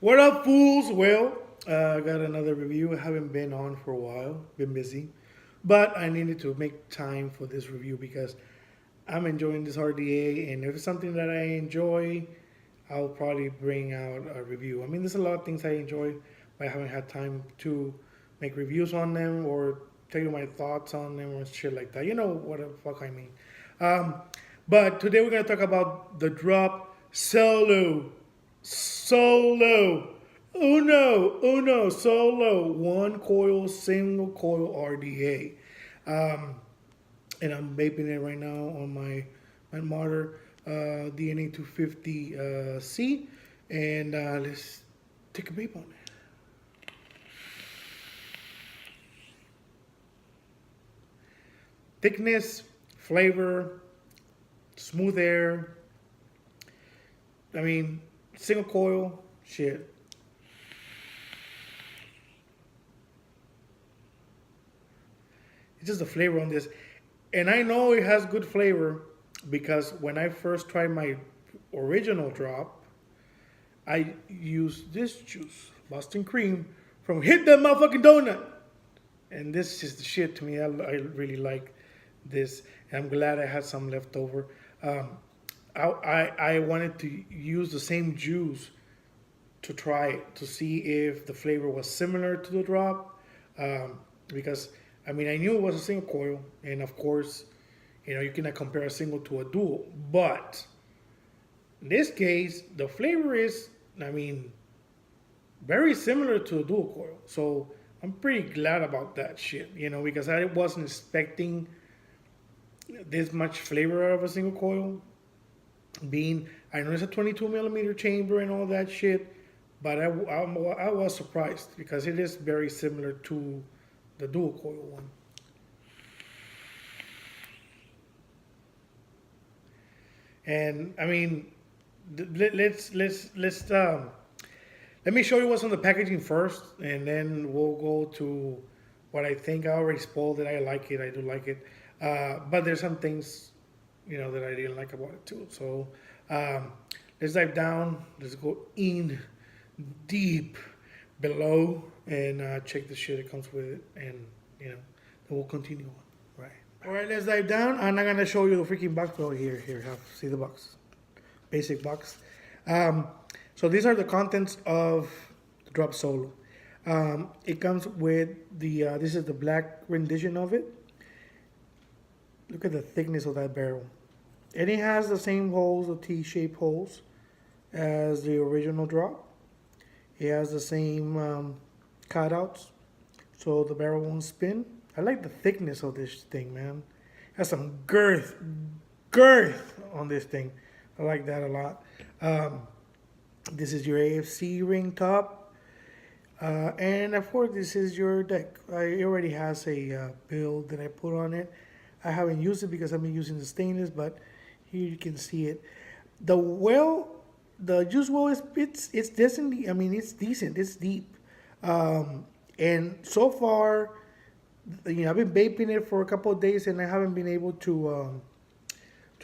What up, fools? Well, I got another review. I haven't been on for a while, been busy, but I needed to make time for this review because I'm enjoying this RDA, and if it's something that I enjoy, I'll probably bring out a review. I mean, there's a lot of things I enjoy, but I haven't had time to make reviews on them or tell you my thoughts on them or shit like that. You know what the fuck I mean. Um, but today we're gonna talk about the Drop Solo. Solo. One coil, single coil RDA. And I'm vaping it right now on my Martyr DNA 250C. And let's take a vape on it. Thickness, flavor, smooth air. I mean, single coil, shit. It's just the flavor on this. And I know it has good flavor because when I first tried my original drop, I used this juice, Boston Cream, from Hit That Motherfucking Donut. And this is the shit to me. I really like this. And I'm glad I had some left over. Um, I wanted to use the same juice to try it to see if the flavor was similar to the drop, because I mean I knew it was a single coil, and of course, you cannot compare a single to a dual. But in this case, the flavor is, I mean, very similar to a dual coil. So I'm pretty glad about that shit, because I wasn't expecting this much flavor out of a single coil. Being, I know it's a 22 millimeter chamber and all that shit, but I was surprised because it is very similar to the dual coil one. And I mean, let's let me show you what's on the packaging first, and then we'll go to what I think. I already spoiled it. I like it. I do like it, but there's some things that I didn't like about it too. So um, let's dive down. Let's go in deep below and check the shit that comes with it, and then we'll continue on. Right. All right, let's dive down. I'm not gonna show you the freaking box. Oh, here, have see the box, basic box. Um, so these are the contents of the Drop Solo. It comes with the this is the black rendition of it. Look at the thickness of that barrel, and it has the same holes, the T-shaped holes, as the original Drop. It has the same cutouts, so the barrel won't spin. I like the thickness of this thing, man. It has some girth on this thing. I like that a lot. This is your AFC ring top, and of course this is your deck. It already has a build that I put on it. I haven't used it because I've been using the stainless, but here you can see it. The well the juice well is it's decently. I mean, it's decent. It's deep, and so far, I've been vaping it for a couple of days, and I haven't been able to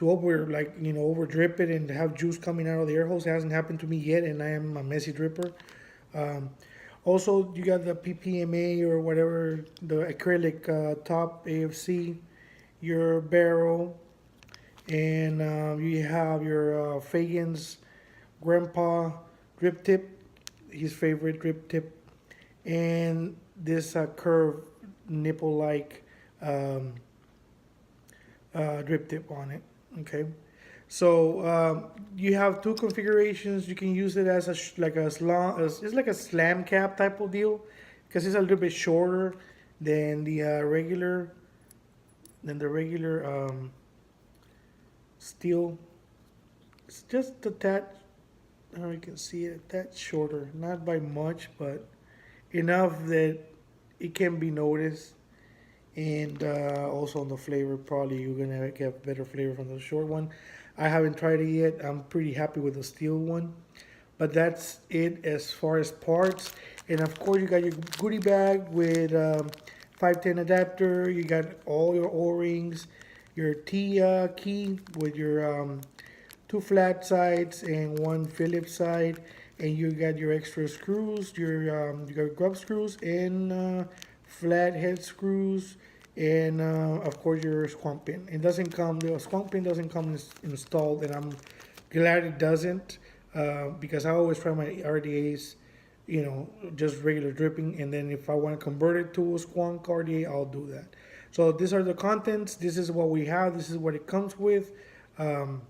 over drip it and have juice coming out of the air hose. It hasn't happened to me yet, and I am a messy dripper. Um, Also, you got the PPMA or whatever, the acrylic top AFC, your barrel, and you have your Fagan's grandpa drip tip, his favorite drip tip, and this curved nipple like um, drip tip on it. Okay, so you have two configurations. You can use it as like a slam, it's like a slam cap type of deal, because it's a little bit shorter than the regular steel. It's just a tad. How you can see it, that's shorter, not by much, but enough that it can be noticed. And also on the flavor, probably you're gonna get better flavor from the short one. I haven't tried it yet. I'm pretty happy with the steel one, but that's it as far as parts. And of course, you got your goodie bag with 510 adapter. You got all your O-rings, your T key with your two flat sides and one Phillips side, and you got your extra screws, you got grub screws and flathead screws, and of course your squonk pin. It doesn't come. The squonk pin doesn't come installed, and I'm glad it doesn't because I always try my RDAs, just regular dripping, and then if I want to convert it to a squonk RDA, I'll do that. So these are the contents. This is what we have. This is what it comes with. Um,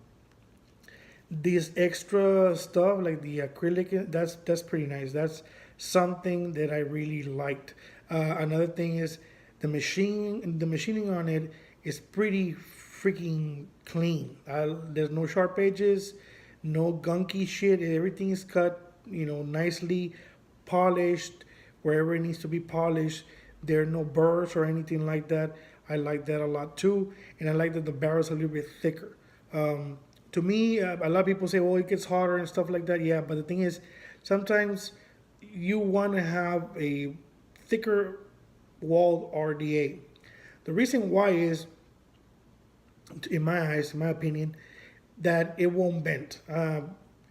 this extra stuff like the acrylic, that's pretty nice. That's something that I really liked. Another thing is the machining on it is pretty freaking clean. There's no sharp edges, no gunky shit. Everything is cut, nicely polished wherever it needs to be polished. There are no burrs or anything like that. I like that a lot too, and I like that the barrel's a little bit thicker. To me, a lot of people say, "Well, it gets hotter and stuff like that." Yeah, but the thing is, sometimes you want to have a thicker walled RDA. The reason why is, in my eyes, in my opinion, that it won't bend.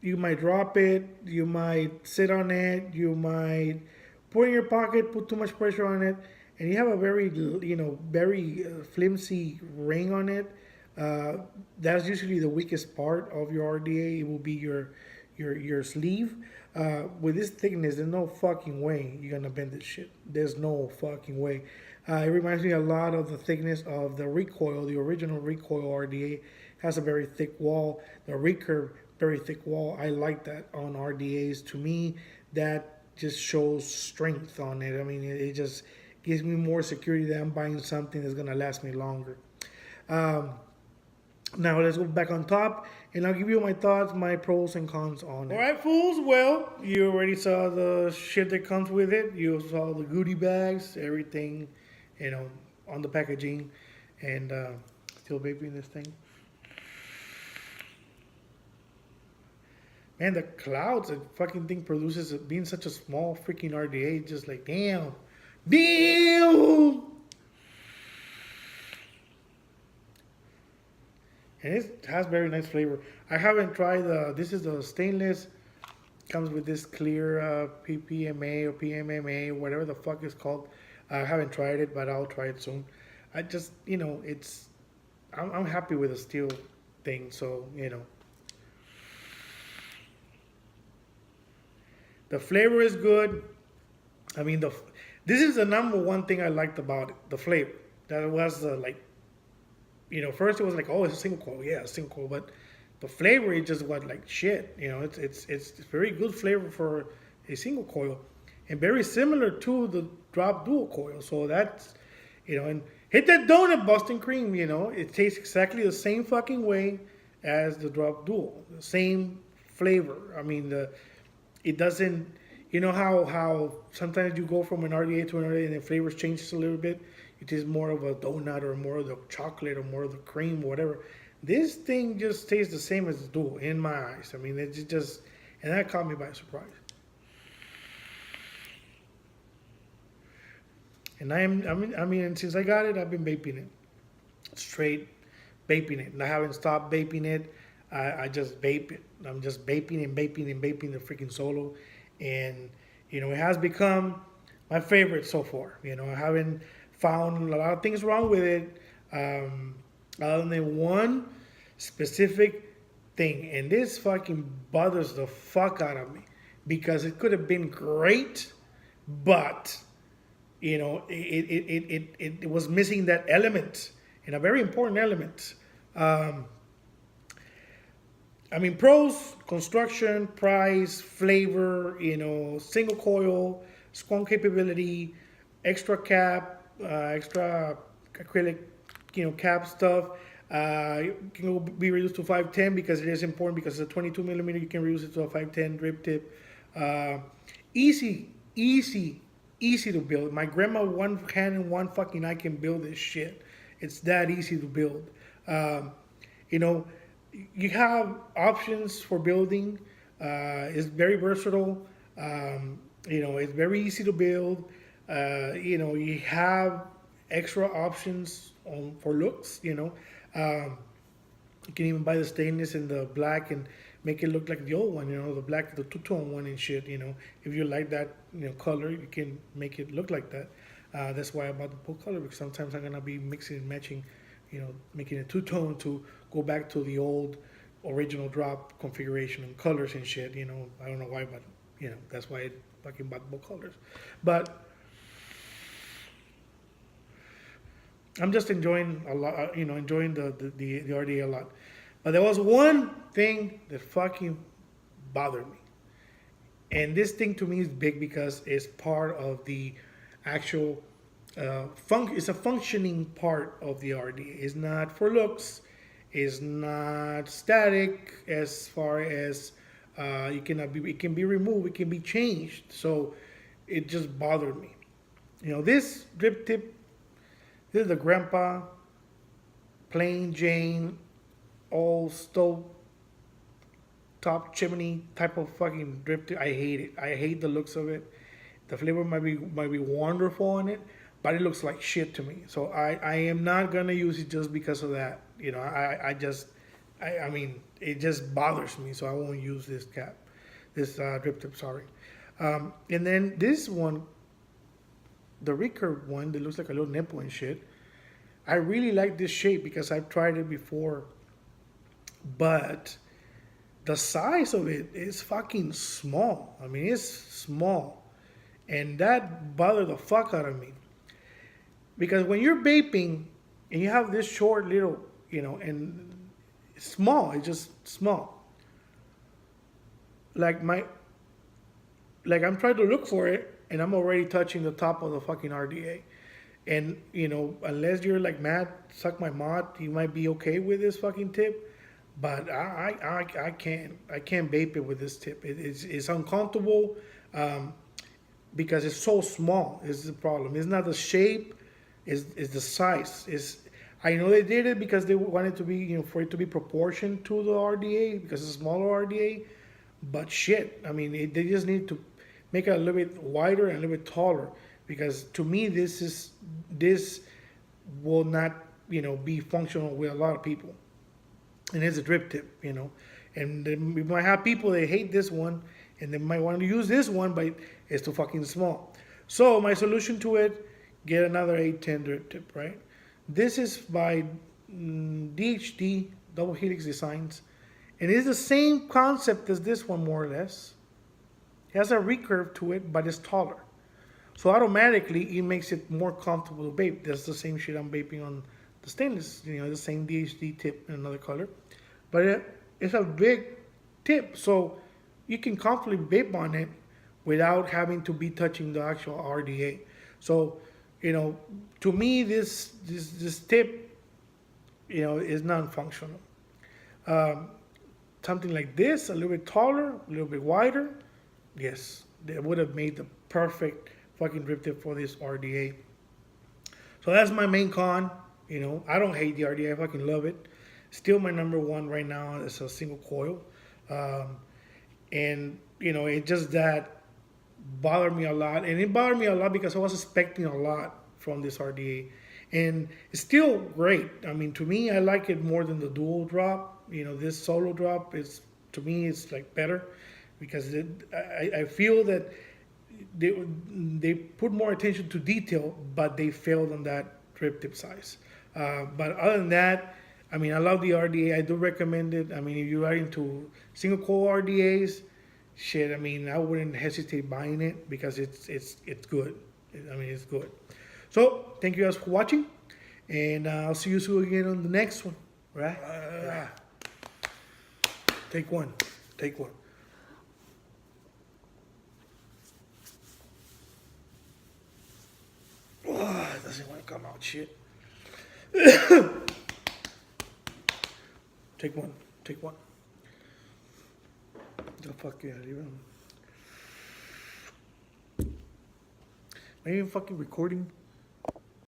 You might drop it, you might sit on it, you might put it in your pocket, put too much pressure on it, and you have a very flimsy ring on it. That's usually the weakest part of your RDA. It will be your sleeve. With this thickness, there's no fucking way you're gonna bend this shit. There's no fucking way. It reminds me a lot of the thickness of the recoil. The original recoil RDA has a very thick wall. The recurve, very thick wall. I like that on RDAs. To me, that just shows strength on it. I mean, it just gives me more security that I'm buying something that's gonna last me longer. Um, Now let's go back on top, and I'll give you my thoughts, my pros and cons on it. All right, fools. Well, you already saw the shit that comes with it. You saw the goodie bags, everything, on the packaging, and still vaping this thing. Man, the clouds that fucking thing produces, being such a small freaking RDA, just like damn. And it has very nice flavor. I haven't tried this is the stainless, comes with this clear PPMA or PMMA, whatever the fuck it's called. I haven't tried it, but I'll try it soon. I just, I'm happy with the steel thing, so, The flavor is good. I mean, this is the number one thing I liked about it, the flavor. That was first it was like, oh, it's a single coil, yeah, a single coil, but the flavor is just what like shit. It's very good flavor for a single coil, and very similar to the drop dual coil. So that's, and hit that donut, Boston cream. It tastes exactly the same fucking way as the drop dual, the same flavor. I mean, it doesn't. You know how sometimes you go from an RDA to another and the flavors changes a little bit. It is more of a donut or more of the chocolate or more of the cream, whatever. This thing just tastes the same as the dual in my eyes. I mean, it's just, and that caught me by surprise. And since I got it, I've been vaping it, straight vaping it, and I haven't stopped vaping it. I just vape it. I'm just vaping and vaping and vaping the freaking Solo, and it has become my favorite so far. I haven't found a lot of things wrong with it, other than one specific thing, and this fucking bothers the fuck out of me because it could have been great, but it was missing that element, and a very important element. Pros: construction, price, flavor, single coil, squonk capability, extra cap, extra acrylic, cap stuff. Can be reduced to 510 because it is important, because it's a 22 millimeter. You can reduce it to a 510 drip tip. Easy to build. My grandma, one hand and one fucking eye, can build this shit. It's that easy to build. You have options for building. It's very versatile. It's very easy to build. You have extra options for looks. You can even buy the stainless in the black, and make it look like the old one, the black, the two-tone one and shit. If you like that, color, you can make it look like that. That's why I bought the full color, because sometimes I'm gonna be mixing and matching, making it two-tone to go back to the old original drop configuration and colors and shit. I don't know why, but that's why I fucking bought both colors. But I'm just enjoying a lot, enjoying the RDA a lot. But there was one thing that fucking bothered me. And this thing to me is big because it's part of the actual, it's a functioning part of the RDA. It's not for looks. It's not static as far as it can be removed, it can be changed. So it just bothered me. This drip tip, this is the grandpa, plain Jane, old stove top chimney type of fucking drip tip. I hate it. I hate the looks of it. The flavor might be wonderful in it, but it looks like shit to me. So I am not gonna use it just because of that. I mean, it just bothers me. So I won't use this drip tip. Sorry. And then this one, the recurve one that looks like a little nipple and shit. I really like this shape because I've tried it before, but the size of it is fucking small. I mean, it's small, and that bothered the fuck out of me. Because when you're vaping and you have this short little, and it's small, it's just small. Like I'm trying to look for it, and I'm already touching the top of the fucking RDA. And, unless you're like Matt, suck my mod, you might be okay with this fucking tip. But I can't vape it with this tip. It's uncomfortable because it's so small. Is the problem. It's not the shape, it's the size. I know they did it because they wanted to be, for it to be proportioned to the RDA because it's a smaller RDA. But shit, I mean, they just need to make it a little bit wider and a little bit taller, because to me this will not be functional with a lot of people, and it's a drip tip, and then we might have people that hate this one and they might want to use this one, but it's too fucking small. So my solution to it, get another 810 drip tip, right? This is by DHD Double Helix Designs, and it's the same concept as this one, more or less. It has a recurve to it, but it's taller. So automatically, it makes it more comfortable to vape. That's the same shit I'm vaping on the stainless, the same DHD tip in another color. But it's a big tip, so you can comfortably vape on it without having to be touching the actual RDA. So, to me, this tip, is non-functional. Something like this, a little bit taller, a little bit wider, yes, they would have made the perfect fucking drip tip for this RDA. So that's my main con. I don't hate the RDA. I fucking love it. Still my number one right now is a single coil. And, it just that bothered me a lot. And it bothered me a lot because I was expecting a lot from this RDA. And it's still great. I mean, to me, I like it more than the dual drop. This solo drop is, to me, it's like better because I feel that they put more attention to detail, but they failed on that drip tip size. But other than that, I mean, I love the RDA. I do recommend it. I mean, if you are into single coil RDAs, shit, I mean, I wouldn't hesitate buying it because it's good. I mean, it's good. So, thank you guys for watching, and I'll see you soon again on the next one. Right? Take one. Take one. Oh, it doesn't want to come out, shit. Take one. Take one. The fuck yeah, even. Are you even fucking recording?